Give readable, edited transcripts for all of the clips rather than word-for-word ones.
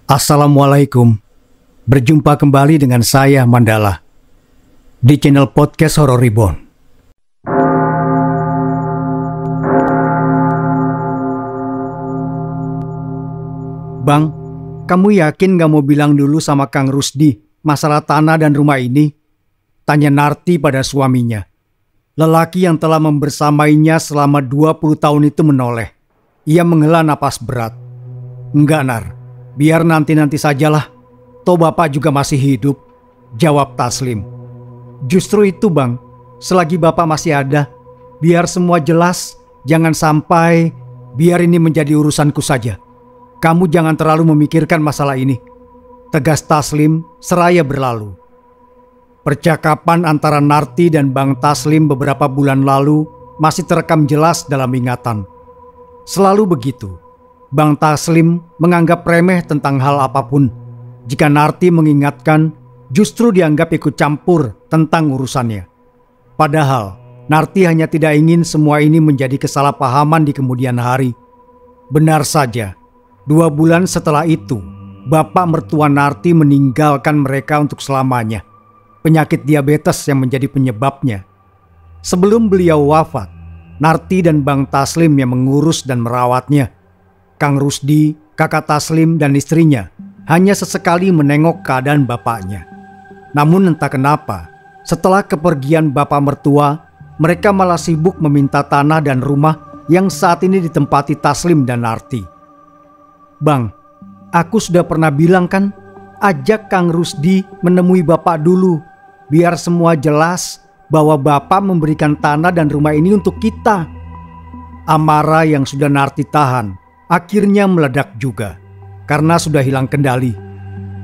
Assalamualaikum. Berjumpa kembali dengan saya Mandala di channel podcast Horror Reborn. Bang, kamu yakin gak mau bilang dulu sama Kang Rusdi masalah tanah dan rumah ini? Tanya Narti pada suaminya. Lelaki yang telah membersamainya selama 20 tahun itu menoleh. Ia menghela napas berat. Enggak, Nar. Biar nanti-nanti sajalah. Toh bapak juga masih hidup, jawab Taslim. Justru itu bang, selagi bapak masih ada, biar semua jelas, jangan sampai biar ini menjadi urusanku saja. Kamu jangan terlalu memikirkan masalah ini, tegas Taslim seraya berlalu. Percakapan antara Narti dan Bang Taslim beberapa bulan lalu masih terekam jelas dalam ingatan. Selalu begitu. Bang Taslim menganggap remeh tentang hal apapun. Jika Narti mengingatkan, justru dianggap ikut campur tentang urusannya. Padahal, Narti hanya tidak ingin semua ini menjadi kesalahpahaman di kemudian hari. Benar saja, 2 bulan setelah itu, bapak mertua Narti meninggalkan mereka untuk selamanya. Penyakit diabetes yang menjadi penyebabnya. Sebelum beliau wafat, Narti dan Bang Taslim yang mengurus dan merawatnya. Kang Rusdi, kakak Taslim dan istrinya hanya sesekali menengok keadaan bapaknya. Namun entah kenapa, setelah kepergian bapak mertua, mereka malah sibuk meminta tanah dan rumah yang saat ini ditempati Taslim dan Narti. Bang, aku sudah pernah bilang kan, ajak Kang Rusdi menemui bapak dulu, biar semua jelas bahwa bapak memberikan tanah dan rumah ini untuk kita. Amarah yang sudah Narti tahan akhirnya meledak juga karena sudah hilang kendali.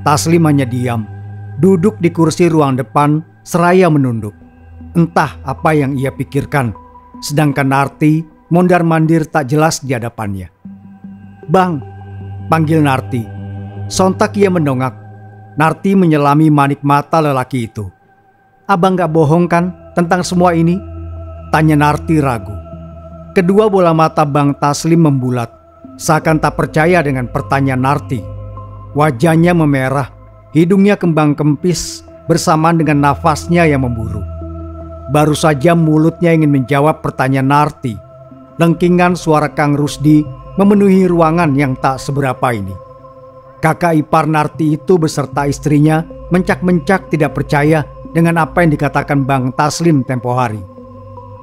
Taslim hanya diam, duduk di kursi ruang depan seraya menunduk. Entah apa yang ia pikirkan, sedangkan Narti mondar-mandir tak jelas di hadapannya. Bang, panggil Narti. Sontak ia mendongak. Narti menyelami manik mata lelaki itu. Abang gak bohong kan tentang semua ini? Tanya Narti ragu. Kedua bola mata Bang Taslim membulat, seakan tak percaya dengan pertanyaan Narti. Wajahnya memerah, hidungnya kembang kempis bersamaan dengan nafasnya yang memburu. Baru saja mulutnya ingin menjawab pertanyaan Narti, lengkingan suara Kang Rusdi memenuhi ruangan yang tak seberapa ini. Kakak ipar Narti itu beserta istrinya mencak-mencak tidak percaya dengan apa yang dikatakan Bang Taslim tempo hari.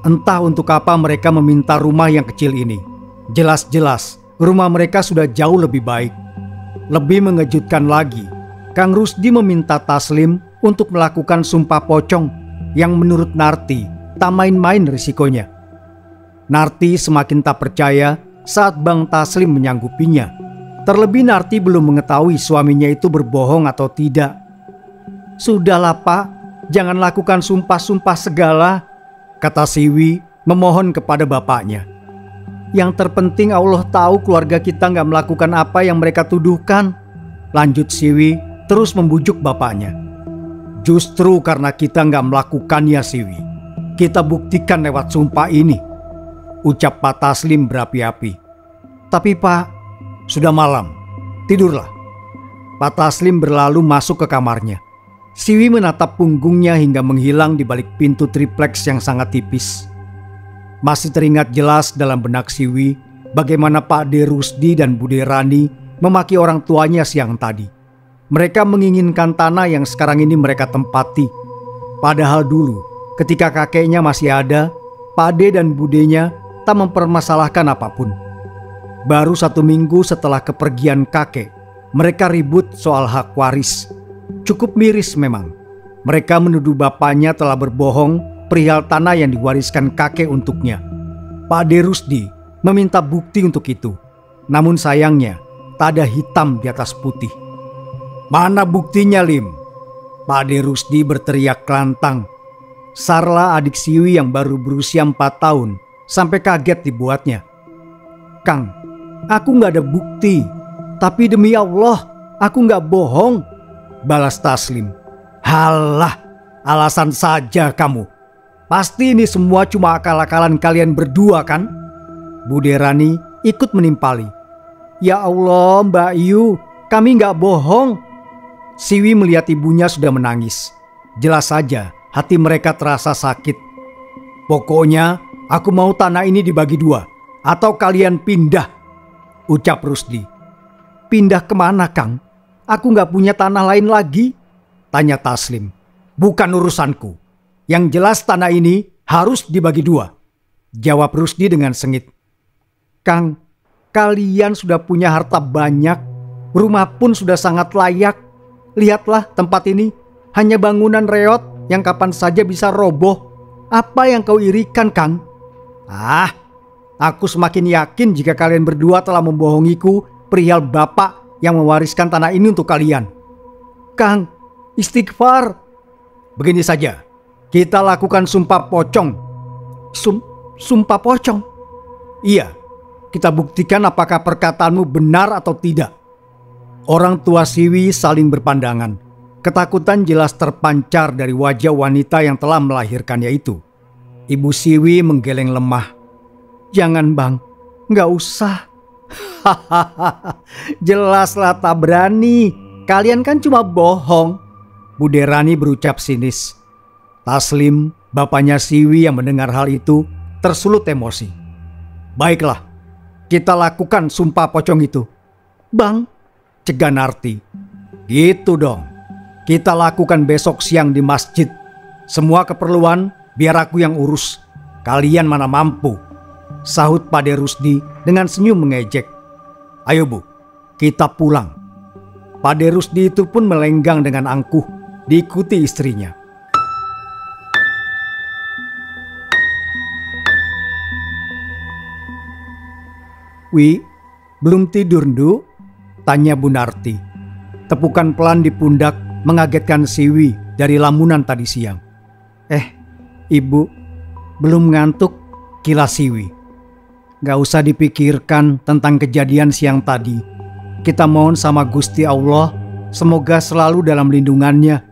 Entah untuk apa mereka meminta rumah yang kecil ini. Jelas-jelas rumah mereka sudah jauh lebih baik. Lebih mengejutkan lagi, Kang Rusdi meminta Taslim untuk melakukan sumpah pocong yang menurut Narti tak main-main risikonya. Narti semakin tak percaya saat Bang Taslim menyanggupinya. Terlebih Narti belum mengetahui suaminya itu berbohong atau tidak. Sudahlah pak, jangan lakukan sumpah-sumpah segala, kata Siwi memohon kepada bapaknya. Yang terpenting Allah tahu keluarga kita gak melakukan apa yang mereka tuduhkan, lanjut Siwi terus membujuk bapaknya. Justru karena kita gak melakukannya Siwi, kita buktikan lewat sumpah ini, ucap Pak Taslim berapi-api. Tapi pak, sudah malam, tidurlah. Pak Taslim berlalu masuk ke kamarnya. Siwi menatap punggungnya hingga menghilang di balik pintu tripleks yang sangat tipis. Masih teringat jelas dalam benak Siwi bagaimana Pak De Rusdi dan Bude Rani memaki orang tuanya siang tadi. Mereka menginginkan tanah yang sekarang ini mereka tempati. Padahal dulu ketika kakeknya masih ada, Pak De dan Budenya tak mempermasalahkan apapun. Baru 1 minggu setelah kepergian kakek, mereka ribut soal hak waris. Cukup miris memang. Mereka menuduh bapaknya telah berbohong perihal tanah yang diwariskan kakek untuknya. Pak De Rusdi meminta bukti untuk itu. Namun sayangnya, tak ada hitam di atas putih. Mana buktinya, Lim? Pak De Rusdi berteriak lantang. Sarla adik Siwi yang baru berusia 4 tahun sampai kaget dibuatnya. Kang, aku gak ada bukti. Tapi demi Allah, aku gak bohong, balas Taslim. Halah, alasan saja kamu. Pasti ini semua cuma akal-akalan kalian berdua kan? Bude Rani ikut menimpali. Ya Allah Mbak Yu, kami nggak bohong. Siwi melihat ibunya sudah menangis. Jelas saja hati mereka terasa sakit. Pokoknya aku mau tanah ini dibagi dua, atau kalian pindah, ucap Rusdi. Pindah kemana, Kang? Aku nggak punya tanah lain lagi, tanya Taslim. Bukan urusanku. Yang jelas tanah ini harus dibagi dua, jawab Rusdi dengan sengit. Kang, kalian sudah punya harta banyak, rumah pun sudah sangat layak. Lihatlah tempat ini, hanya bangunan reot yang kapan saja bisa roboh. Apa yang kau irikan, Kang? Aku semakin yakin jika kalian berdua telah membohongiku perihal bapak yang mewariskan tanah ini untuk kalian. Kang, istighfar. Begini saja, kita lakukan sumpah pocong. Sumpah pocong? Iya, kita buktikan apakah perkataanmu benar atau tidak. Orang tua Siwi saling berpandangan. Ketakutan jelas terpancar dari wajah wanita yang telah melahirkannya itu. Ibu Siwi menggeleng lemah. Jangan bang, gak usah. Jelaslah tak berani. Kalian kan cuma bohong, Bude Rani berucap sinis. Taslim, bapaknya Siwi yang mendengar hal itu, tersulut emosi. Baiklah, kita lakukan sumpah pocong itu. Bang, cegah Narti. Gitu dong. Kita lakukan besok siang di masjid. Semua keperluan biar aku yang urus. Kalian mana mampu, sahut Pade Rusdi dengan senyum mengejek. Ayo Bu, kita pulang. Pade Rusdi itu pun melenggang dengan angkuh, diikuti istrinya. Wi, belum tidur, Ndu? Tanya Bu Narti. Tepukan pelan di pundak mengagetkan Siwi dari lamunan tadi siang. Ibu, belum ngantuk, kilas Siwi. Gak usah dipikirkan tentang kejadian siang tadi. Kita mohon sama Gusti Allah, semoga selalu dalam lindungannya,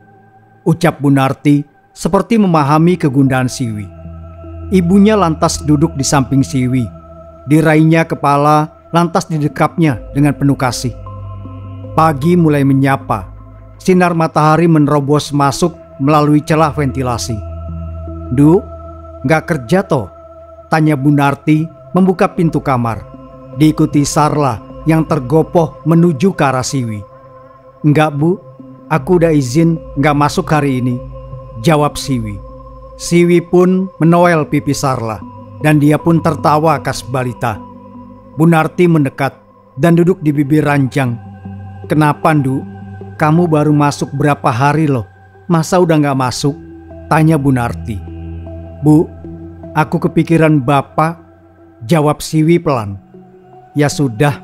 ucap Bu Narti seperti memahami kegundahan Siwi. Ibunya lantas duduk di samping Siwi. Dirainya kepala, lantas didekapnya dengan penuh kasih. Pagi mulai menyapa. Sinar matahari menerobos masuk melalui celah ventilasi. Du, gak kerja toh? Tanya Bu Narti membuka pintu kamar. Diikuti Sarla yang tergopoh menuju ke arah Siwi. Enggak Bu, aku udah izin gak masuk hari ini, jawab Siwi. Siwi pun menoel pipi Sarla dan dia pun tertawa khas balita. Bu Narti mendekat dan duduk di bibir ranjang. Kenapa, Ndu? Kamu baru masuk berapa hari loh? Masa udah gak masuk? Tanya Bu Narti. Bu, aku kepikiran Bapak, jawab Siwi pelan. Ya sudah,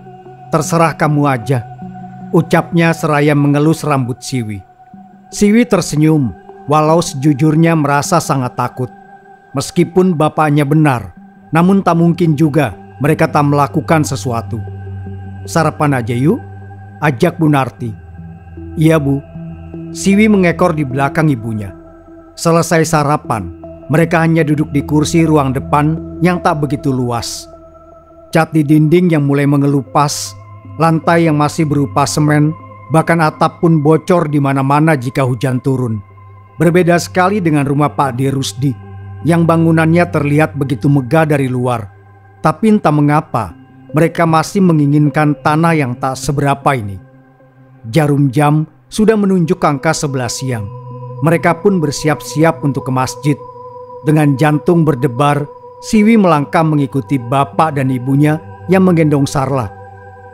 terserah kamu aja, ucapnya seraya mengelus rambut Siwi. Siwi tersenyum, walau sejujurnya merasa sangat takut. Meskipun bapaknya benar, namun tak mungkin juga mereka tak melakukan sesuatu. Sarapan aja yuk, ajak Bu Narti. Iya Bu. Siwi mengekor di belakang ibunya. Selesai sarapan, mereka hanya duduk di kursi ruang depan yang tak begitu luas. Cat di dinding yang mulai mengelupas, lantai yang masih berupa semen, bahkan atap pun bocor di mana-mana jika hujan turun. Berbeda sekali dengan rumah Pak D. Rusdi, yang bangunannya terlihat begitu megah dari luar. Tapi entah mengapa, mereka masih menginginkan tanah yang tak seberapa ini. Jarum jam sudah menunjuk angka 11 siang. Mereka pun bersiap-siap untuk ke masjid. Dengan jantung berdebar, Siwi melangkah mengikuti bapak dan ibunya yang menggendong Sarla.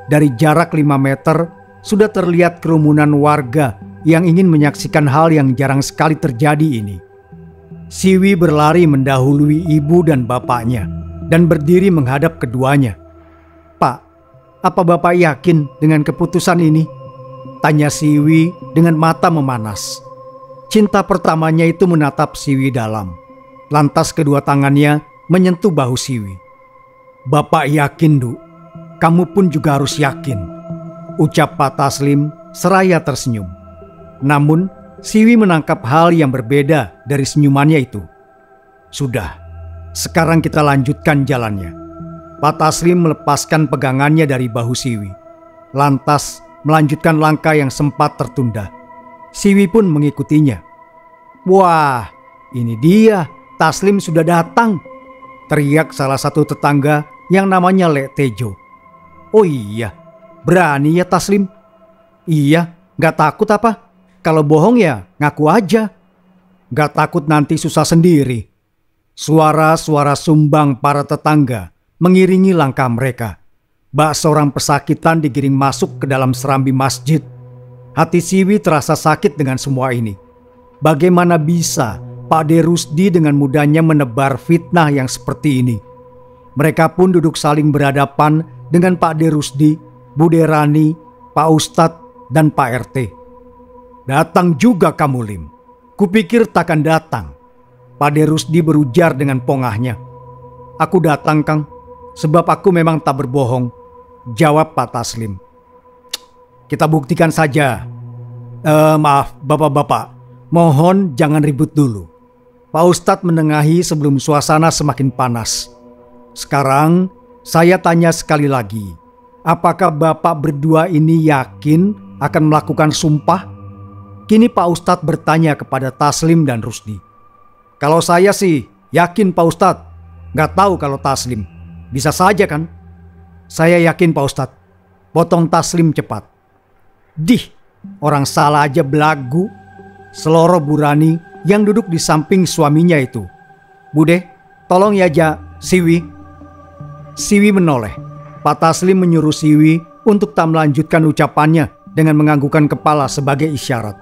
Dari jarak 5 meter, sudah terlihat kerumunan warga yang ingin menyaksikan hal yang jarang sekali terjadi ini. Siwi berlari mendahului ibu dan bapaknya dan berdiri menghadap keduanya. Pak, apa Bapak yakin dengan keputusan ini? Tanya Siwi dengan mata memanas. Cinta pertamanya itu menatap Siwi dalam. Lantas kedua tangannya menyentuh bahu Siwi. Bapak yakin, Du. Kamu pun juga harus yakin, ucap Pak Taslim seraya tersenyum. Namun Siwi menangkap hal yang berbeda dari senyumannya itu. Sudah, sekarang kita lanjutkan jalannya. Pak Taslim melepaskan pegangannya dari bahu Siwi. Lantas melanjutkan langkah yang sempat tertunda. Siwi pun mengikutinya. "Wah, ini dia, Taslim sudah datang," teriak salah satu tetangga yang namanya Lek Tejo. "Oh iya, berani ya Taslim?" "Iya, gak takut apa? Kalau bohong ya ngaku aja. Gak takut nanti susah sendiri." Suara-suara sumbang para tetangga mengiringi langkah mereka. Bak seorang pesakitan digiring masuk ke dalam serambi masjid. Hati Siwi terasa sakit dengan semua ini. Bagaimana bisa Pak De Rusdi dengan mudahnya menebar fitnah yang seperti ini? Mereka pun duduk saling berhadapan dengan Pak De Rusdi, Bu Derani, Pak Ustadz, dan Pak RT. "Datang juga kamu, Lim. Kupikir takkan datang." Pak De Rusdi berujar dengan pongahnya. "Aku datang, Kang, sebab aku memang tak berbohong," jawab Pak Taslim. "Kita buktikan saja. Maaf, bapak-bapak, mohon jangan ribut dulu." Pak Ustadz menengahi sebelum suasana semakin panas. "Sekarang saya tanya sekali lagi, apakah bapak berdua ini yakin akan melakukan sumpah?" Kini Pak Ustadz bertanya kepada Taslim dan Rusdi. "Kalau saya sih yakin Pak Ustadz, gak tahu kalau Taslim. Bisa saja kan?" "Saya yakin Pak Ustadz," potong Taslim cepat. "Dih, orang salah aja belagu," seloroh Bu Rani yang duduk di samping suaminya itu. "Bude, tolong ya Siwi." Siwi menoleh. Pak Taslim menyuruh Siwi untuk tak melanjutkan ucapannya dengan menganggukkan kepala sebagai isyarat.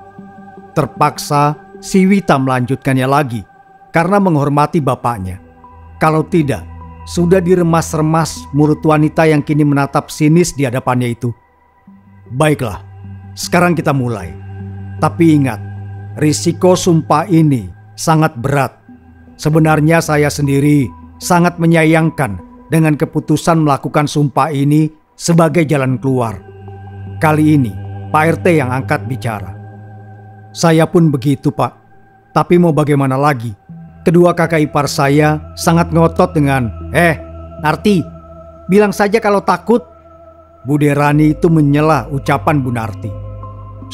Terpaksa Siwi tak melanjutkannya lagi karena menghormati bapaknya. Kalau tidak, sudah diremas-remas mulut wanita yang kini menatap sinis di hadapannya itu. "Baiklah, sekarang kita mulai. Tapi ingat, risiko sumpah ini sangat berat. Sebenarnya saya sendiri sangat menyayangkan dengan keputusan melakukan sumpah ini sebagai jalan keluar. Kali ini Pak RT yang angkat bicara." "Saya pun begitu, Pak. Tapi mau bagaimana lagi? Kedua kakak ipar saya sangat ngotot dengan, Narti, bilang saja kalau takut." Bu Derani itu menyela ucapan Bu Narti.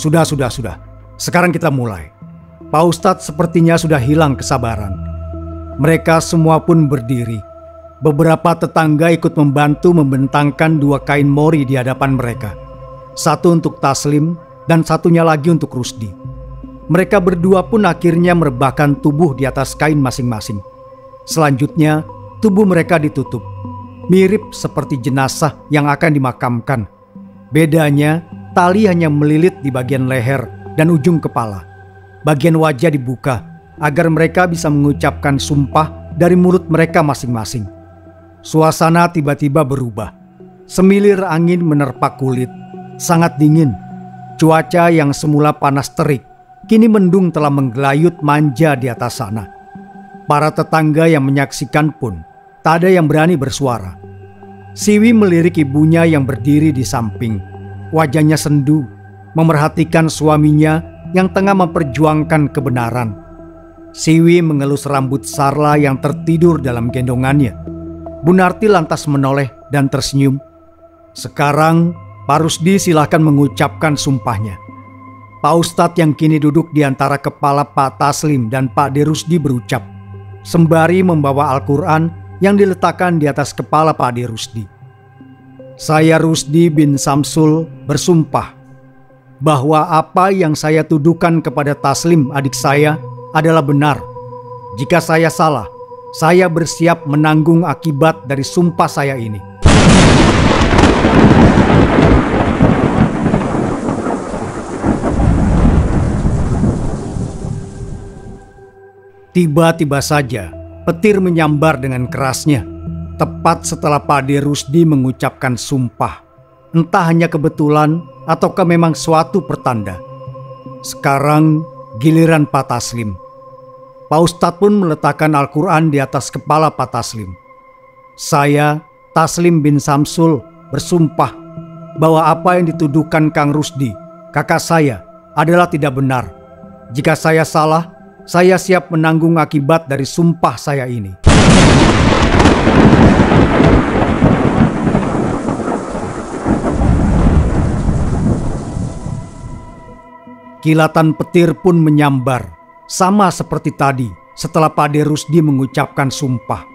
Sudah. Sekarang kita mulai." Pak Ustadz sepertinya sudah hilang kesabaran. Mereka semua pun berdiri. Beberapa tetangga ikut membantu membentangkan 2 kain mori di hadapan mereka. Satu untuk Taslim dan satunya lagi untuk Rusdi. Mereka berdua pun akhirnya merebahkan tubuh di atas kain masing-masing. Selanjutnya, tubuh mereka ditutup, mirip seperti jenazah yang akan dimakamkan. Bedanya, tali hanya melilit di bagian leher dan ujung kepala. Bagian wajah dibuka agar mereka bisa mengucapkan sumpah dari mulut mereka masing-masing. Suasana tiba-tiba berubah. Semilir angin menerpa kulit, sangat dingin. Cuaca yang semula panas terik kini mendung telah menggelayut manja di atas sana. Para tetangga yang menyaksikan pun tak ada yang berani bersuara. Siwi melirik ibunya yang berdiri di samping. Wajahnya sendu, memerhatikan suaminya yang tengah memperjuangkan kebenaran. Siwi mengelus rambut Sarla yang tertidur dalam gendongannya. Bu Narti lantas menoleh dan tersenyum. "Sekarang Pak Rusdi silahkan mengucapkan sumpahnya." Pak Ustadz yang kini duduk di antara kepala Pak Taslim dan Pak De Rusdi berucap, sembari membawa Al-Quran yang diletakkan di atas kepala Pak De Rusdi. "Saya Rusdi bin Samsul bersumpah bahwa apa yang saya tuduhkan kepada Taslim adik saya adalah benar. Jika saya salah, saya bersiap menanggung akibat dari sumpah saya ini." Tiba-tiba saja petir menyambar dengan kerasnya, tepat setelah Pak De Rusdi mengucapkan sumpah. Entah hanya kebetulan ataukah memang suatu pertanda. Sekarang giliran Pak Taslim. Pak Ustadz pun meletakkan Al-Quran di atas kepala Pak Taslim. "Saya, Taslim bin Samsul, bersumpah bahwa apa yang dituduhkan Kang Rusdi, kakak saya, adalah tidak benar. Jika saya salah, saya siap menanggung akibat dari sumpah saya ini." Kilatan petir pun menyambar, sama seperti tadi setelah Pade Rusdi mengucapkan sumpah.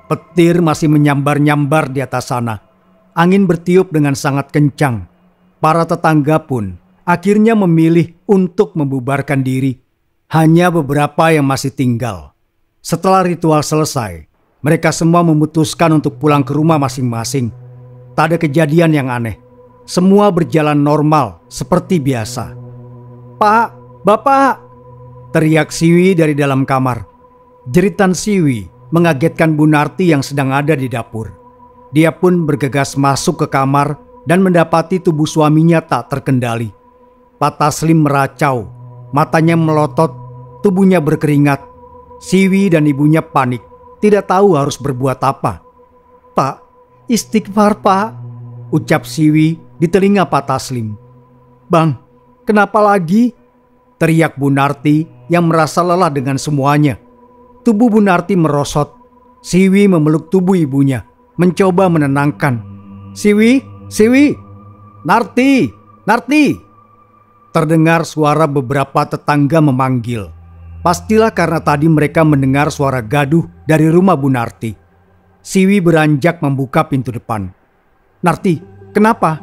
Petir masih menyambar-nyambar di atas sana. Angin bertiup dengan sangat kencang. Para tetangga pun akhirnya memilih untuk membubarkan diri. Hanya beberapa yang masih tinggal. Setelah ritual selesai, mereka semua memutuskan untuk pulang ke rumah masing-masing. Tak ada kejadian yang aneh. Semua berjalan normal seperti biasa. "Pak, Bapak!" teriak Siwi dari dalam kamar. Jeritan Siwi mengagetkan Bu Narti yang sedang ada di dapur. Dia pun bergegas masuk ke kamar dan mendapati tubuh suaminya tak terkendali. Pak Taslim meracau, matanya melotot, tubuhnya berkeringat. Siwi dan ibunya panik, tidak tahu harus berbuat apa. "Pak, istighfar Pak," ucap Siwi di telinga Pak Taslim. "Bang, kenapa lagi?" teriak Bu Narti yang merasa lelah dengan semuanya. Tubuh Bu Narti merosot. Siwi memeluk tubuh ibunya, mencoba menenangkan. "Siwi, Siwi, Narti, Narti!" Terdengar suara beberapa tetangga memanggil. Pastilah karena tadi mereka mendengar suara gaduh dari rumah Bu Narti. Siwi beranjak membuka pintu depan. "Narti, kenapa?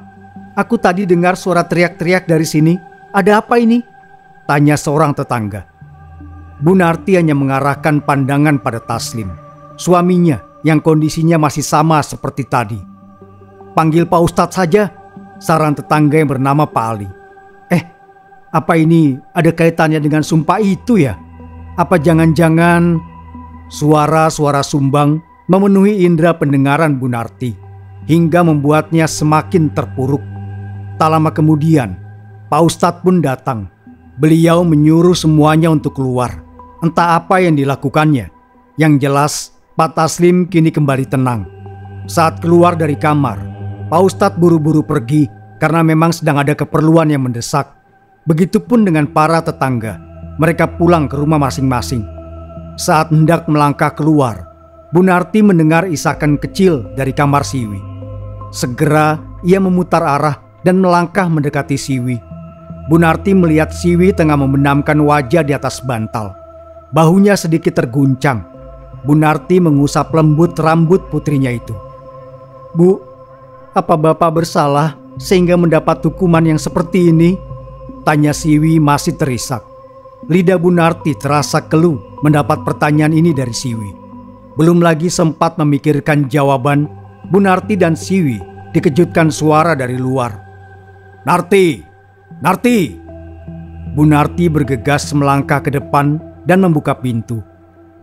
Aku tadi dengar suara teriak-teriak dari sini. Ada apa ini?" tanya seorang tetangga. Bu Narti hanya mengarahkan pandangan pada Taslim, suaminya yang kondisinya masih sama seperti tadi. "Panggil Pak Ustadz saja," saran tetangga yang bernama Pak Ali. Apa ini ada kaitannya dengan sumpah itu ya? Apa jangan-jangan..." Suara-suara sumbang memenuhi indera pendengaran Bu Narti hingga membuatnya semakin terpuruk. Tak lama kemudian, Pak Ustadz pun datang. Beliau menyuruh semuanya untuk keluar. Entah apa yang dilakukannya. Yang jelas, Pak Taslim kini kembali tenang. Saat keluar dari kamar, Pak Ustadz buru-buru pergi karena memang sedang ada keperluan yang mendesak. Begitupun dengan para tetangga. Mereka pulang ke rumah masing-masing. Saat hendak melangkah keluar, Bu Narti mendengar isakan kecil dari kamar Siwi. Segera ia memutar arah dan melangkah mendekati Siwi. Bu Narti melihat Siwi tengah membenamkan wajah di atas bantal. Bahunya sedikit terguncang. Bu Narti mengusap lembut rambut putrinya itu. "Bu, apa Bapak bersalah sehingga mendapat hukuman yang seperti ini?" tanya Siwi masih terisak. Lidah Bu Narti terasa keluh mendapat pertanyaan ini dari Siwi. Belum lagi sempat memikirkan jawaban, Bu Narti dan Siwi dikejutkan suara dari luar. "Narti! Narti!" Bu Narti bergegas melangkah ke depan dan membuka pintu.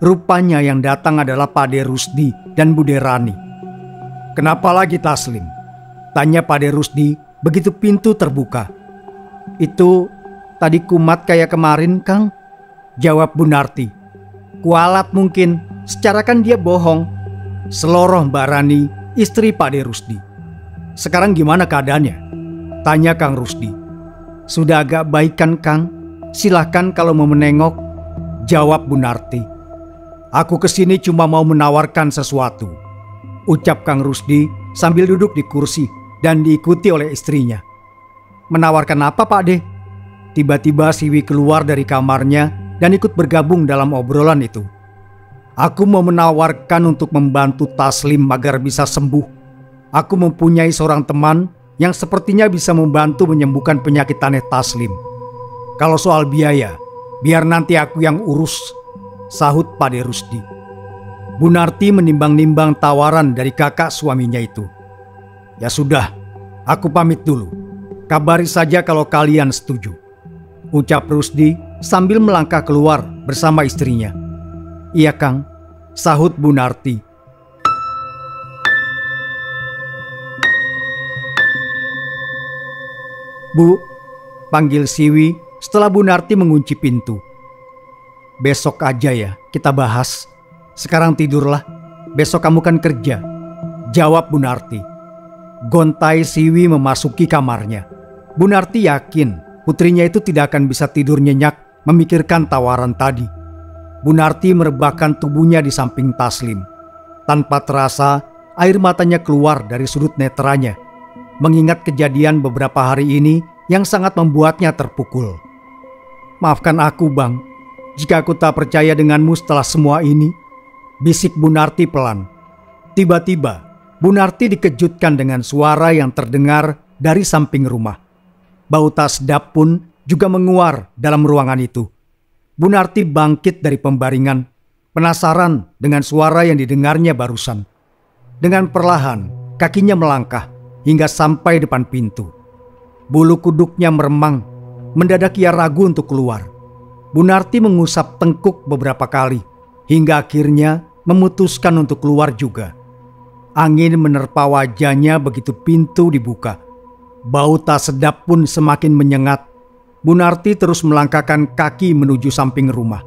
Rupanya yang datang adalah Pade Rusdi dan Bude Rani. "Kenapa lagi Taslim?" tanya Pade Rusdi begitu pintu terbuka. "Itu tadi kumat kayak kemarin, Kang," jawab Bu Narti. "Kualat mungkin, secara kan dia bohong," seloroh Mbak Rani, istri Pade Rusdi. "Sekarang gimana keadaannya?" tanya Kang Rusdi. "Sudah agak baik kan, Kang? Silahkan kalau mau menengok," jawab Bu Narti. "Aku kesini cuma mau menawarkan sesuatu," ucap Kang Rusdi sambil duduk di kursi dan diikuti oleh istrinya. "Menawarkan apa Pak De?" Tiba-tiba Siwi keluar dari kamarnya dan ikut bergabung dalam obrolan itu. "Aku mau menawarkan untuk membantu Taslim agar bisa sembuh. Aku mempunyai seorang teman yang sepertinya bisa membantu menyembuhkan penyakit aneh Taslim. Kalau soal biaya, biar nanti aku yang urus," sahut Pade Rusdi. Bu Narti menimbang-nimbang tawaran dari kakak suaminya itu. "Ya sudah, aku pamit dulu. Kabari saja kalau kalian setuju," ucap Rusdi sambil melangkah keluar bersama istrinya. "Iya Kang," sahut Bu Narti. "Bu," panggil Siwi setelah Bu Narti mengunci pintu. "Besok aja ya kita bahas. Sekarang tidurlah, besok kamu kan kerja," jawab Bu Narti. Gontai Siwi memasuki kamarnya. Bu Narti yakin putrinya itu tidak akan bisa tidur nyenyak memikirkan tawaran tadi. Bu Narti merebahkan tubuhnya di samping Taslim. Tanpa terasa, air matanya keluar dari sudut netranya. mengingat kejadian beberapa hari ini yang sangat membuatnya terpukul. "Maafkan aku, Bang, jika aku tak percaya denganmu setelah semua ini," bisik Bu Narti pelan. Tiba-tiba, Bu Narti dikejutkan dengan suara yang terdengar dari samping rumah. Bau tak sedap pun juga menguar dalam ruangan itu. Bu Narti bangkit dari pembaringan, penasaran dengan suara yang didengarnya barusan. Dengan perlahan, kakinya melangkah hingga sampai depan pintu. Bulu kuduknya meremang, mendadak ia ragu untuk keluar. Bu Narti mengusap tengkuk beberapa kali, hingga akhirnya memutuskan untuk keluar juga. Angin menerpa wajahnya begitu pintu dibuka. Bau tak sedap pun semakin menyengat. Bu Narti terus melangkahkan kaki menuju samping rumah.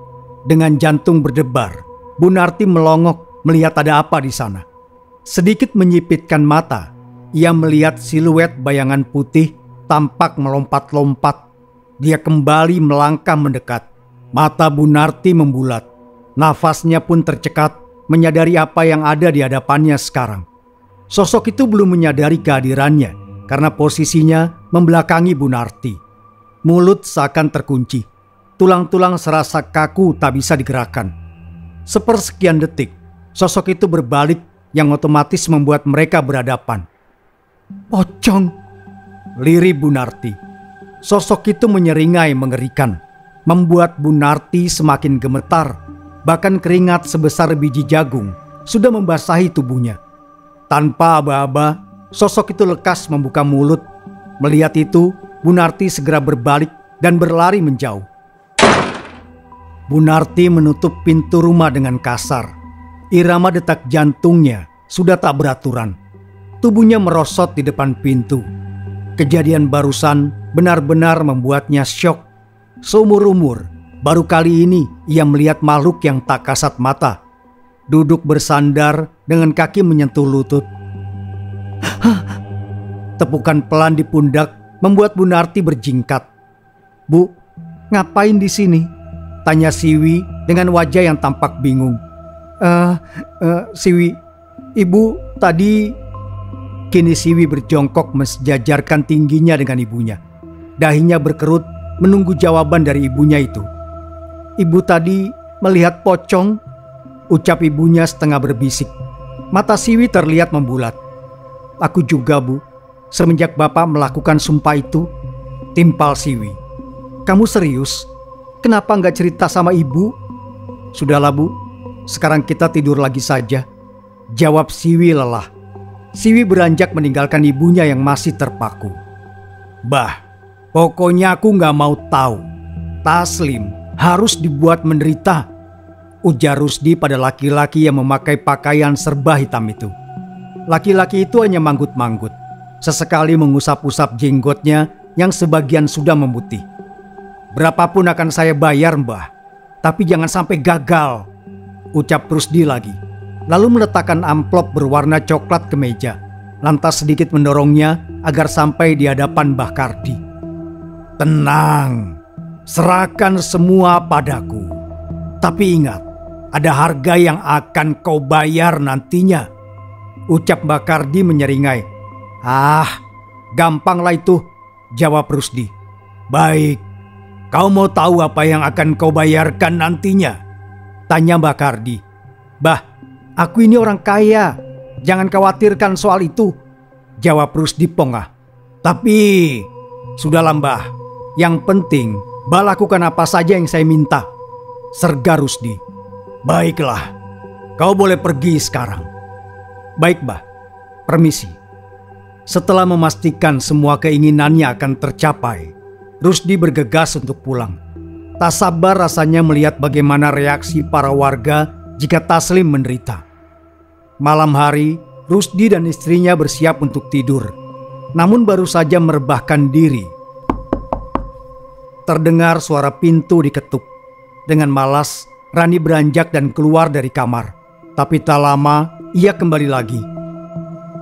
Dengan jantung berdebar, Bu Narti melongok melihat ada apa di sana. Sedikit menyipitkan mata, ia melihat siluet bayangan putih tampak melompat-lompat. Dia kembali melangkah mendekat. Mata Bu Narti membulat. Nafasnya pun tercekat, menyadari apa yang ada di hadapannya sekarang. Sosok itu belum menyadari kehadirannya karena posisinya membelakangi Bu Narti. Mulut seakan terkunci. Tulang-tulang serasa kaku tak bisa digerakkan. Sepersekian detik, sosok itu berbalik yang otomatis membuat mereka berhadapan. "Pocong!" lirih Bu Narti. Sosok itu menyeringai mengerikan, membuat Bu Narti semakin gemetar. Bahkan keringat sebesar biji jagung sudah membasahi tubuhnya. Tanpa aba-aba, sosok itu lekas membuka mulut. Melihat itu, Bu Narti segera berbalik dan berlari menjauh. Bu Narti menutup pintu rumah dengan kasar. Irama detak jantungnya sudah tak beraturan. Tubuhnya merosot di depan pintu. Kejadian barusan benar-benar membuatnya syok. Seumur-umur, baru kali ini ia melihat makhluk yang tak kasat mata. Duduk bersandar dengan kaki menyentuh lutut. Tepukan pelan di pundak membuat Bu Narti berjingkat. "Bu, ngapain di sini?" tanya Siwi dengan wajah yang tampak bingung. Siwi, ibu tadi..." Kini Siwi berjongkok mensejajarkan tingginya dengan ibunya. Dahinya berkerut menunggu jawaban dari ibunya itu. "Ibu tadi melihat pocong," ucap ibunya setengah berbisik. Mata Siwi terlihat membulat. "Aku juga, Bu, semenjak Bapak melakukan sumpah itu," timpal Siwi. "Kamu serius? Kenapa nggak cerita sama ibu?" "Sudahlah, Bu, sekarang kita tidur lagi saja," jawab Siwi lelah. Siwi beranjak meninggalkan ibunya yang masih terpaku. "Bah, pokoknya aku nggak mau tahu. Taslim harus dibuat menderita," ujar Rusdi pada laki-laki yang memakai pakaian serba hitam itu. Laki-laki itu hanya manggut-manggut, sesekali mengusap-usap jenggotnya yang sebagian sudah memutih. "Berapapun akan saya bayar, Mbah, tapi jangan sampai gagal," ucap Rusdi lagi. Lalu meletakkan amplop berwarna coklat ke meja, lantas sedikit mendorongnya agar sampai di hadapan Mbah Kardi. "Tenang, serahkan semua padaku. Tapi ingat, ada harga yang akan kau bayar nantinya," ucap Mbah Kardi menyeringai. "Ah, gampanglah itu," jawab Rusdi. "Baik, kau mau tahu apa yang akan kau bayarkan nantinya?" tanya Mbah Kardi. "Bah, aku ini orang kaya, jangan khawatirkan soal itu," jawab Rusdi pongah. "Tapi, sudahlah Mbah, yang penting Mbah lakukan apa saja yang saya minta," serga Rusdi. "Baiklah, kau boleh pergi sekarang." "Baik Mbah, permisi." Setelah memastikan semua keinginannya akan tercapai, Rusdi bergegas untuk pulang. Tak sabar rasanya melihat bagaimana reaksi para warga jika Taslim menderita. Malam hari, Rusdi dan istrinya bersiap untuk tidur. Namun baru saja merebahkan diri, terdengar suara pintu diketuk. Dengan malas, Rani beranjak dan keluar dari kamar. Tapi tak lama, ia kembali lagi.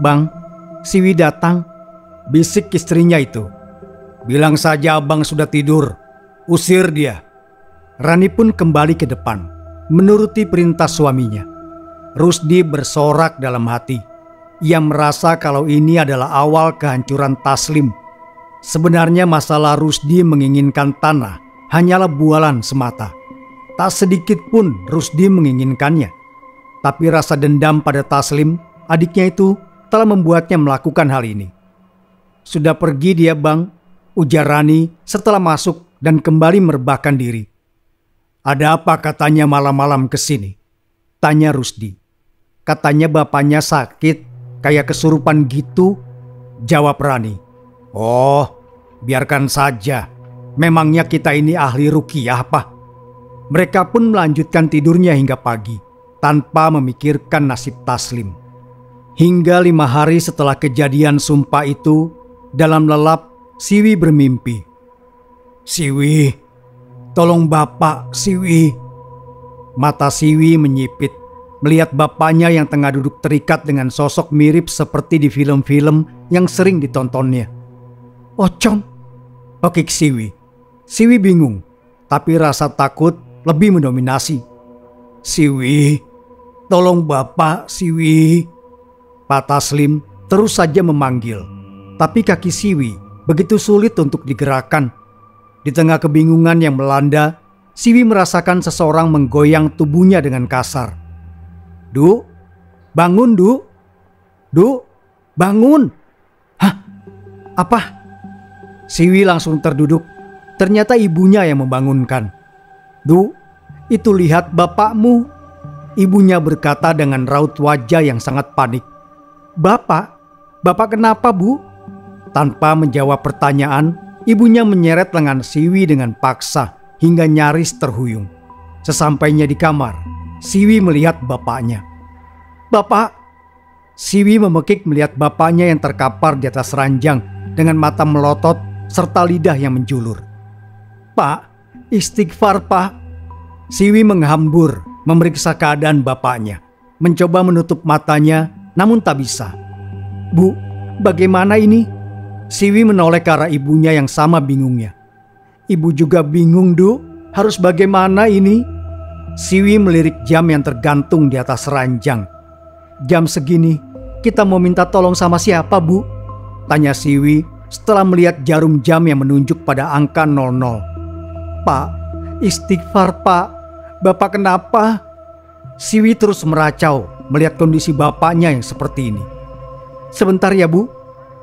"Bang, Siwi datang," bisik istrinya itu. "Bilang saja abang sudah tidur. Usir dia." Rani pun kembali ke depan, menuruti perintah suaminya. Rusdi bersorak dalam hati. Ia merasa kalau ini adalah awal kehancuran Taslim. Sebenarnya masalah Rusdi menginginkan tanah hanyalah bualan semata. Tak sedikit pun Rusdi menginginkannya. Tapi rasa dendam pada Taslim, adiknya itu, telah membuatnya melakukan hal ini. "Sudah pergi dia, Bang," ujar Rani setelah masuk dan kembali merebahkan diri. "Ada apa katanya malam-malam ke sini?" tanya Rusdi. "Katanya bapaknya sakit, kayak kesurupan gitu," jawab Rani. "Oh, biarkan saja. Memangnya kita ini ahli ruqyah apa?" Mereka pun melanjutkan tidurnya hingga pagi, tanpa memikirkan nasib Taslim. Hingga 5 hari setelah kejadian sumpah itu, dalam lelap Siwi bermimpi. "Siwi, tolong Bapak, Siwi." Mata Siwi menyipit melihat bapaknya yang tengah duduk terikat dengan sosok mirip seperti di film-film yang sering ditontonnya. "Pocong," pekik Siwi. Siwi bingung, tapi rasa takut lebih mendominasi. "Siwi, tolong Bapak, Siwi." Pak Taslim terus saja memanggil, tapi kaki Siwi begitu sulit untuk digerakkan. Di tengah kebingungan yang melanda, Siwi merasakan seseorang menggoyang tubuhnya dengan kasar. "Du, bangun Du, Du, bangun." "Hah? Apa?" Siwi langsung terduduk. Ternyata ibunya yang membangunkan. "Du, itu lihat bapakmu," ibunya berkata dengan raut wajah yang sangat panik. "Bapak? Bapak kenapa, Bu?" Tanpa menjawab pertanyaan, ibunya menyeret lengan Siwi dengan paksa hingga nyaris terhuyung. Sesampainya di kamar, Siwi melihat bapaknya. "Bapak!" Siwi memekik melihat bapaknya yang terkapar di atas ranjang dengan mata melotot serta lidah yang menjulur. "Pak, istighfar Pak." Siwi menghambur memeriksa keadaan bapaknya, mencoba menutup matanya namun tak bisa. "Bu, bagaimana ini?" Siwi menoleh ke arah ibunya yang sama bingungnya. "Ibu juga bingung, Du. Harus bagaimana ini?" Siwi melirik jam yang tergantung di atas ranjang. "Jam segini, kita mau minta tolong sama siapa, Bu?" tanya Siwi setelah melihat jarum jam yang menunjuk pada angka 00. "Pak, istighfar Pak. Bapak kenapa?" Siwi terus meracau melihat kondisi bapaknya yang seperti ini. "Sebentar ya Bu."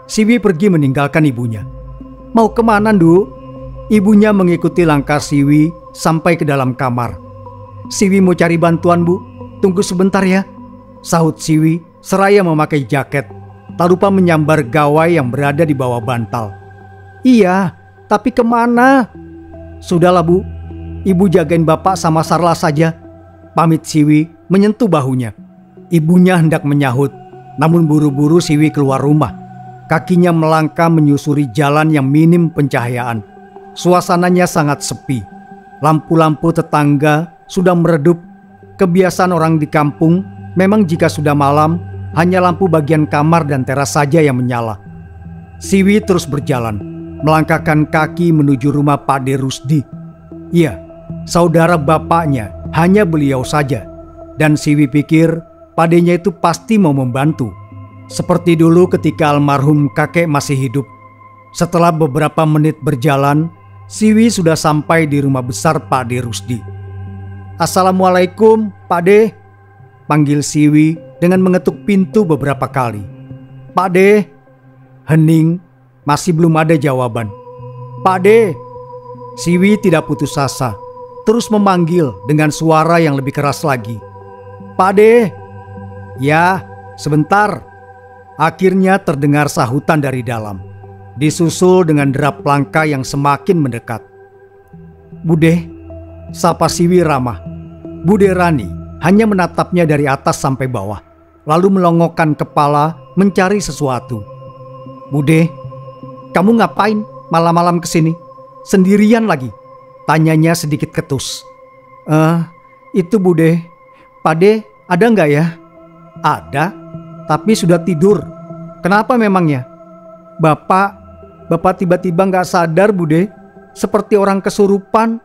Siwi pergi meninggalkan ibunya. "Mau kemana, Du?" Ibunya mengikuti langkah Siwi sampai ke dalam kamar. "Siwi mau cari bantuan, Bu. Tunggu sebentar ya," sahut Siwi seraya memakai jaket, tak lupa menyambar gawai yang berada di bawah bantal. "Iya, tapi kemana?" "Sudahlah Bu, Ibu jagain Bapak sama Sarla saja," pamit Siwi menyentuh bahunya. Ibunya hendak menyahut, namun buru-buru Siwi keluar rumah. Kakinya melangkah menyusuri jalan yang minim pencahayaan. Suasananya sangat sepi. Lampu-lampu tetangga sudah meredup. Kebiasaan orang di kampung memang jika sudah malam, hanya lampu bagian kamar dan teras saja yang menyala. Siwi terus berjalan, melangkahkan kaki menuju rumah Pak De Rusdi. Iya, saudara bapaknya, hanya beliau saja. Dan Siwi pikir Pak De-nya itu pasti mau membantu. Seperti dulu ketika almarhum kakek masih hidup. Setelah beberapa menit berjalan, Siwi sudah sampai di rumah besar Pak De Rusdi. "Assalamualaikum Pak De," panggil Siwi dengan mengetuk pintu beberapa kali. "Pak De." Hening, masih belum ada jawaban. "Pak De." Siwi tidak putus asa, terus memanggil dengan suara yang lebih keras lagi. "Pak De." "Ya, sebentar." Akhirnya terdengar sahutan dari dalam, disusul dengan derap langkah yang semakin mendekat. "Bude," sapa Siwi ramah. Bude Rani hanya menatapnya dari atas sampai bawah, lalu melongokkan kepala mencari sesuatu. "Bude, kamu ngapain malam-malam kesini? Sendirian lagi?" tanyanya sedikit ketus. Itu Bude. Pak De ada nggak ya?" "Ada, tapi sudah tidur." "Kenapa memangnya?" Bapak tiba-tiba nggak sadar Bude, seperti orang kesurupan."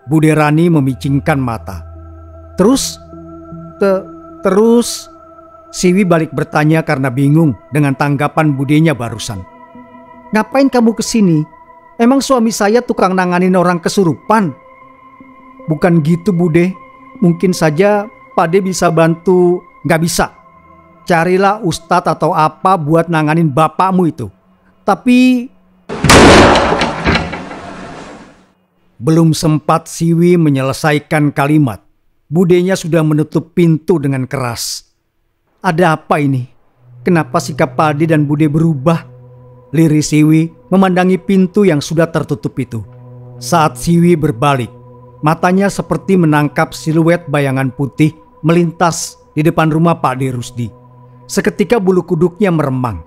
Bude Rani memicingkan mata. Terus Siwi balik bertanya karena bingung dengan tanggapan budenya barusan. Ngapain kamu kesini? Emang suami saya tukang nanganin orang kesurupan? Bukan gitu Bude, mungkin saja Pade bisa bantu. Gak bisa. Carilah ustadz atau apa buat nanganin bapakmu itu. Tapi belum sempat Siwi menyelesaikan kalimat, budenya sudah menutup pintu dengan keras. Ada apa ini? Kenapa sikap Pade dan Bude berubah? Liris Siwi memandangi pintu yang sudah tertutup itu. Saat Siwi berbalik, matanya seperti menangkap siluet bayangan putih melintas di depan rumah Pakde Rusdi. Seketika bulu kuduknya meremang.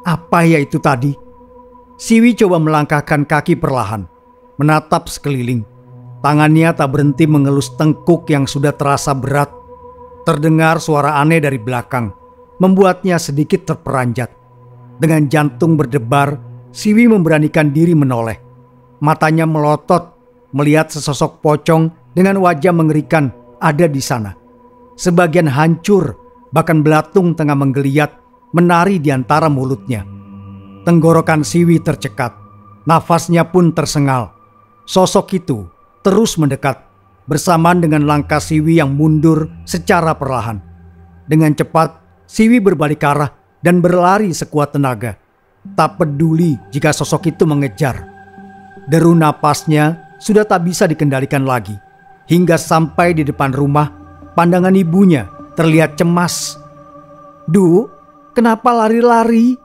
Apa ya itu tadi? Siwi coba melangkahkan kaki perlahan, menatap sekeliling. Tangannya tak berhenti mengelus tengkuk yang sudah terasa berat. Terdengar suara aneh dari belakang, membuatnya sedikit terperanjat. Dengan jantung berdebar, Siwi memberanikan diri menoleh. Matanya melotot melihat sesosok pocong dengan wajah mengerikan ada di sana. Sebagian hancur, bahkan belatung tengah menggeliat, menari di antara mulutnya. Tenggorokan Siwi tercekat, nafasnya pun tersengal. Sosok itu terus mendekat, bersamaan dengan langkah Siwi yang mundur secara perlahan. Dengan cepat, Siwi berbalik arah dan berlari sekuat tenaga. Tak peduli jika sosok itu mengejar. Deru napasnya sudah tak bisa dikendalikan lagi. Hingga sampai di depan rumah, pandangan ibunya terlihat cemas. "Du, kenapa lari-lari?"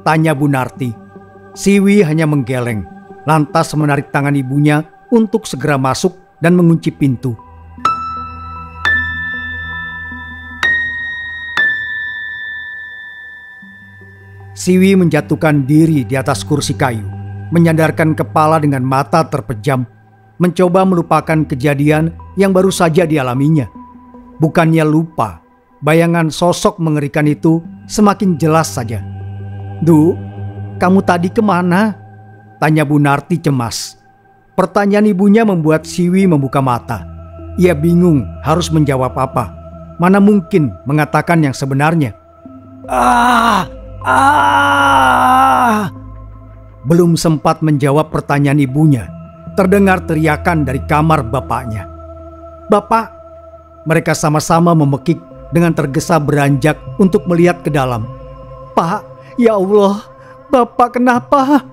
tanya Bu Narti. Siwi hanya menggeleng, lantas menarik tangan ibunya untuk segera masuk dan mengunci pintu. Siwi menjatuhkan diri di atas kursi kayu, menyandarkan kepala dengan mata terpejam, mencoba melupakan kejadian yang baru saja dialaminya. Bukannya lupa, bayangan sosok mengerikan itu semakin jelas saja. "Du, kamu tadi kemana?" tanya Bu Narti cemas. Pertanyaan ibunya membuat Siwi membuka mata. Ia bingung harus menjawab apa. Mana mungkin mengatakan yang sebenarnya. Belum sempat menjawab pertanyaan ibunya, terdengar teriakan dari kamar bapaknya. "Bapak!" Mereka sama-sama memekik dengan tergesa beranjak untuk melihat ke dalam. "Pak, ya Allah, Bapak kenapa?"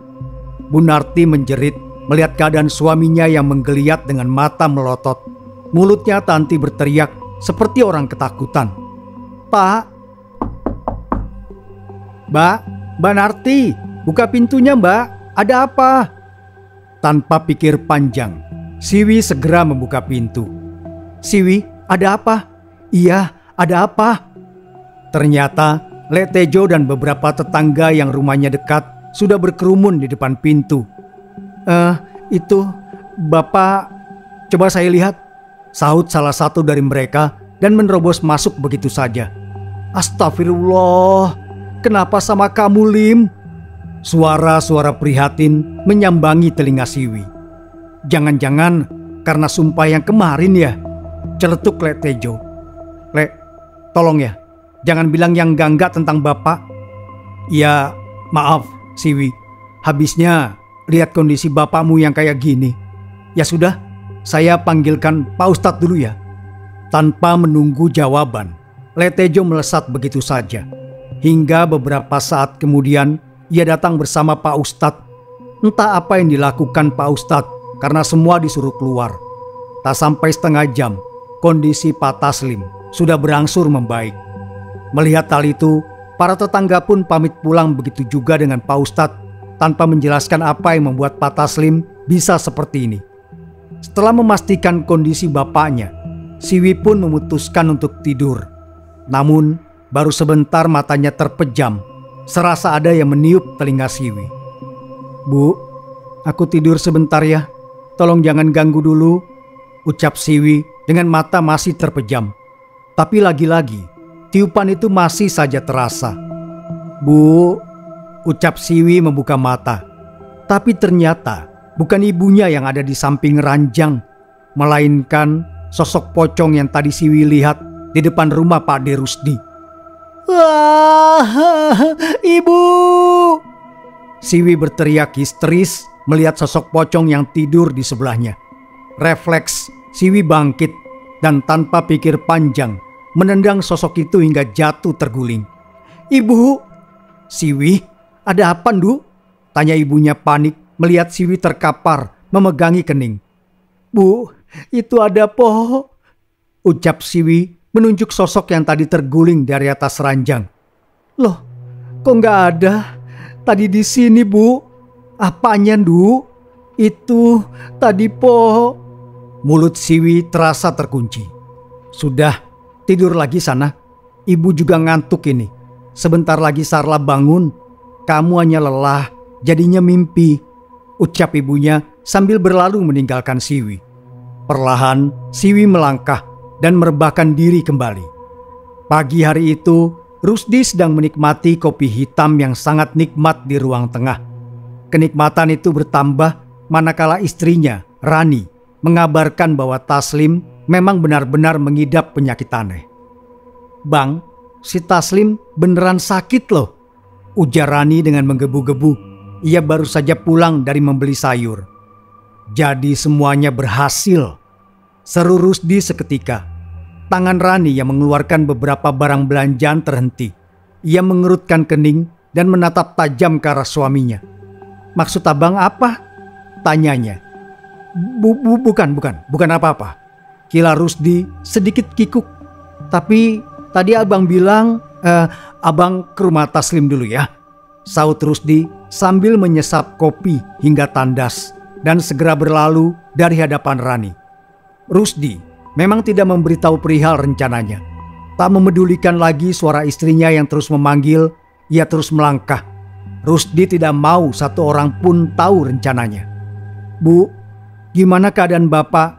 Bu Narti menjerit melihat keadaan suaminya yang menggeliat dengan mata melotot. Mulutnya Tanti berteriak seperti orang ketakutan. "Pak!" Mbak Narti, buka pintunya Mbak, ada apa?" Tanpa pikir panjang, Siwi segera membuka pintu. "Siwi, ada apa?" "Iya, ada apa?" Ternyata Lek Tejo dan beberapa tetangga yang rumahnya dekat sudah berkerumun di depan pintu. Itu Bapak, coba saya lihat," sahut salah satu dari mereka dan menerobos masuk begitu saja. "Astagfirullah, kenapa sama kamu Lim?" Suara-suara prihatin menyambangi telinga Siwi. "Jangan-jangan karena sumpah yang kemarin ya?" celetuk Lek Tejo. "Lek, tolong ya, jangan bilang yang enggak tentang Bapak." "Ya, maaf Siwi, habisnya lihat kondisi bapakmu yang kayak gini. Ya sudah, saya panggilkan Pak Ustadz dulu ya." Tanpa menunggu jawaban, Lek Tejo melesat begitu saja. Hingga beberapa saat kemudian ia datang bersama Pak Ustadz. Entah apa yang dilakukan Pak Ustadz karena semua disuruh keluar. Tak sampai setengah jam, kondisi Pak Taslim sudah berangsur membaik. Melihat hal itu, para tetangga pun pamit pulang, begitu juga dengan Pak Ustadz, tanpa menjelaskan apa yang membuat Pak Taslim bisa seperti ini. Setelah memastikan kondisi bapaknya, Siwi pun memutuskan untuk tidur. Namun, baru sebentar matanya terpejam, serasa ada yang meniup telinga Siwi. "Bu, aku tidur sebentar ya, tolong jangan ganggu dulu," ucap Siwi dengan mata masih terpejam. Tapi lagi-lagi, tiupan itu masih saja terasa. "Bu," ucap Siwi membuka mata. Tapi ternyata bukan ibunya yang ada di samping ranjang, melainkan sosok pocong yang tadi Siwi lihat di depan rumah Pakde Rusdi. "Ah, ibu!" Siwi berteriak histeris melihat sosok pocong yang tidur di sebelahnya. Refleks, Siwi bangkit dan tanpa pikir panjang menendang sosok itu hingga jatuh terguling. "Ibu!" "Siwi, ada apa, Ndu?" tanya ibunya panik melihat Siwi terkapar memegangi kening. "Bu, itu ada Po," ucap Siwi menunjuk sosok yang tadi terguling dari atas ranjang. "Loh, kok nggak ada? Tadi di sini, Bu." "Apanya, Ndu?" "Itu tadi, Po." Mulut Siwi terasa terkunci. "Sudah, tidur lagi sana. Ibu juga ngantuk ini. Sebentar lagi Sarla bangun. Kamu hanya lelah, jadinya mimpi," ucap ibunya sambil berlalu meninggalkan Siwi. Perlahan, Siwi melangkah dan merebahkan diri kembali. Pagi hari itu, Rusdi sedang menikmati kopi hitam yang sangat nikmat di ruang tengah. Kenikmatan itu bertambah manakala istrinya, Rani, mengabarkan bahwa Taslim memang benar-benar mengidap penyakit aneh. "Bang, si Taslim beneran sakit loh," ujar Rani dengan menggebu-gebu. Ia baru saja pulang dari membeli sayur. "Jadi semuanya berhasil," seru Rusdi seketika. Tangan Rani yang mengeluarkan beberapa barang belanjaan terhenti. Ia mengerutkan kening dan menatap tajam ke arah suaminya. "Maksud abang apa?" tanyanya. Bukan apa-apa," kila Rusdi sedikit kikuk. "Tapi tadi abang bilang, abang ke rumah Taslim dulu ya," saut Rusdi sambil menyesap kopi hingga tandas dan segera berlalu dari hadapan Rani. Rusdi memang tidak memberitahu perihal rencananya. Tak memedulikan lagi suara istrinya yang terus memanggil, ia terus melangkah. Rusdi tidak mau satu orang pun tahu rencananya. "Bu, gimana keadaan Bapak?"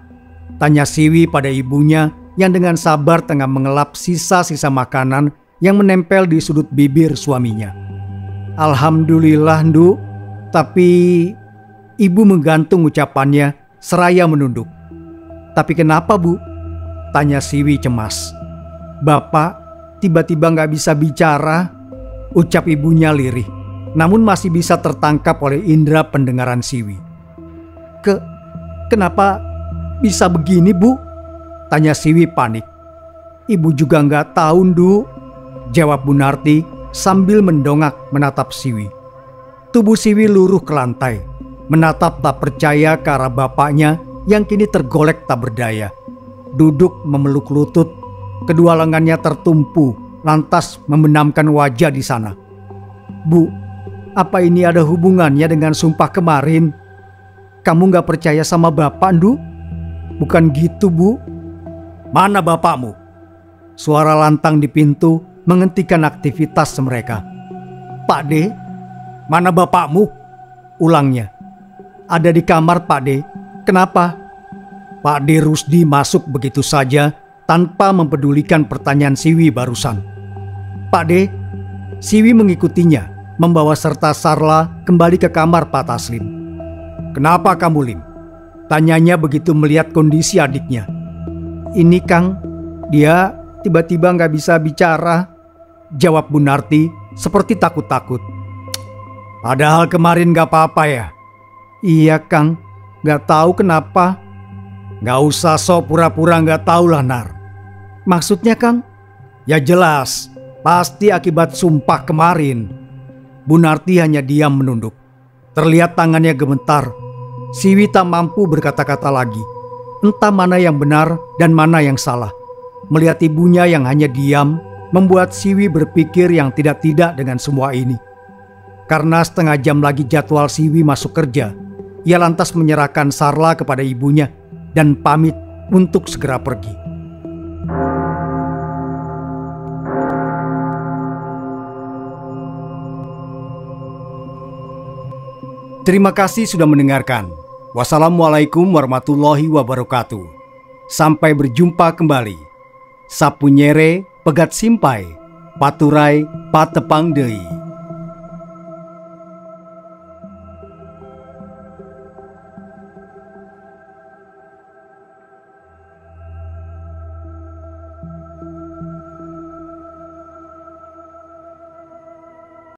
tanya Siwi pada ibunya yang dengan sabar tengah mengelap sisa-sisa makanan yang menempel di sudut bibir suaminya. "Alhamdulillah, Ndu, tapi..." Ibu menggantung ucapannya seraya menunduk. "Tapi kenapa, Bu?" tanya Siwi cemas. "Bapak tiba-tiba gak bisa bicara," ucap ibunya lirih, namun masih bisa tertangkap oleh indera pendengaran Siwi. Kenapa bisa begini, Bu?" tanya Siwi panik. "Ibu juga gak tahu, Ndu," jawab Bu Narti sambil mendongak menatap Siwi. Tubuh Siwi luruh ke lantai, menatap tak percaya ke arah bapaknya yang kini tergolek tak berdaya. Duduk memeluk lutut, kedua lengannya tertumpu, lantas membenamkan wajah di sana. "Bu, apa ini ada hubungannya dengan sumpah kemarin? Kamu gak percaya sama Bapak, Ndu?" "Bukan gitu, Bu." "Mana bapakmu?" Suara lantang di pintu menghentikan aktivitas mereka. "Pak De, mana bapakmu?" ulangnya. "Ada di kamar, Pak De. Kenapa?" Pak De Rusdi masuk begitu saja tanpa mempedulikan pertanyaan Siwi barusan. "Pak De." Siwi mengikutinya, membawa serta Sarla kembali ke kamar Pak Taslim. "Kenapa kamu, Lim?" tanyanya begitu melihat kondisi adiknya. "Ini Kang, dia tiba-tiba gak bisa bicara," jawab Bu Narti seperti takut-takut. "Padahal kemarin gak apa-apa ya?" "Iya Kang, gak tahu kenapa." "Gak usah sok pura-pura gak tahu lah, Nar." "Maksudnya Kang?" "Ya jelas, pasti akibat sumpah kemarin." Bu Narti hanya diam menunduk. Terlihat tangannya gemetar. Siwi tak mampu berkata-kata lagi. Entah mana yang benar dan mana yang salah. Melihat ibunya yang hanya diam, membuat Siwi berpikir yang tidak-tidak dengan semua ini. Karena setengah jam lagi jadwal Siwi masuk kerja, ia lantas menyerahkan Sarla kepada ibunya dan pamit untuk segera pergi. Terima kasih sudah mendengarkan. Wassalamualaikum warahmatullahi wabarakatuh. Sampai berjumpa kembali. Sapunyere pegat simpai, paturai patepang deui.